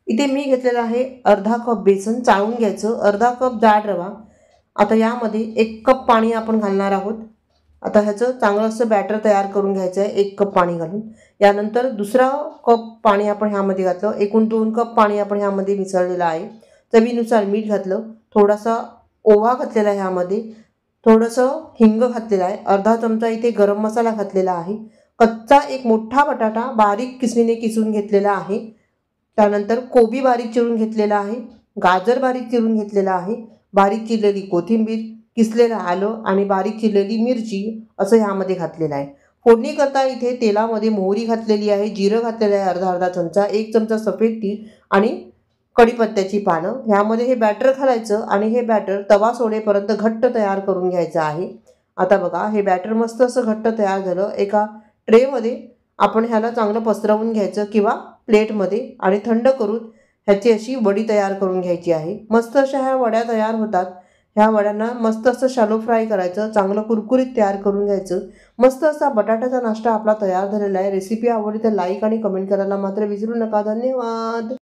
इथे मी घेतलेला आहे अर्धा कप बेसन चाळून घ्यायचं, अर्धा कप जाड रवा. आता यामध्ये 1 कप पाणी आपण घालणार आहोत. आता ह्याचं चांगलं असं बॅटर तयार करून घ्यायचं आहे 1 कप पाणी घालून. यानंतर दुसरा कप पाणी आपण ह्यामध्ये घातलं, एकूण 2 कप पाणी आपण ह्यामध्ये मिसळलेलं आहे. चवीनुसार मीठ घातलं, थोडासा ओवा घातलेला आहे ह्यामध्ये, थोडंसं हिंग घातलेलं आहे, अर्धा चमचा इथे गरम मसाला घातलेला आहे, कच्चा एक मोठा बटाटा बारीक किसणीने किसून घेतलेला आहे, त्यानंतर कोबी बारीक चिरून घेतलेला आहे, गाजर बारीक चिरून घेतलेला आहे, बारीक चिरलेली कोथिंबीर, किसलेलं आलं आणि बारीक चिरलेली मिरची असं ह्यामध्ये घातलेलं आहे. फोडणी करता इथे तेलामध्ये मोहरी घातलेली आहे, जिरं घातलेलं आहे अर्धा चमचा, 1 चमचा सफेद तीळ आणि कढीपत्त्याची पानं. ह्यामध्ये हे बॅटर घालायचं आणि हे बॅटर तवा सोडेपर्यंत घट्ट तयार करून घ्यायचं आहे. आता बघा हे बॅटर मस्त असं घट्ट तयार झालं. एका ट्रेमध्ये आपण ह्याला चांगलं पसरवून घ्यायचं किंवा प्लेटमध्ये आणि थंड करून ह्याची अशी वडी तयार करून घ्यायची आहे. मस्त अशा ह्या वड्या तयार होतात. ह्या वड्यांना मस्त असं शॅलो फ्राय करायचं, चांगलं कुरकुरीत तयार करून घ्यायचं. मस्त असा बटाट्याचा नाश्ता आपला तयार झालेला आहे. रेसिपी आवडली तर लाईक आणि कमेंट करायला मात्र विसरू नका. धन्यवाद.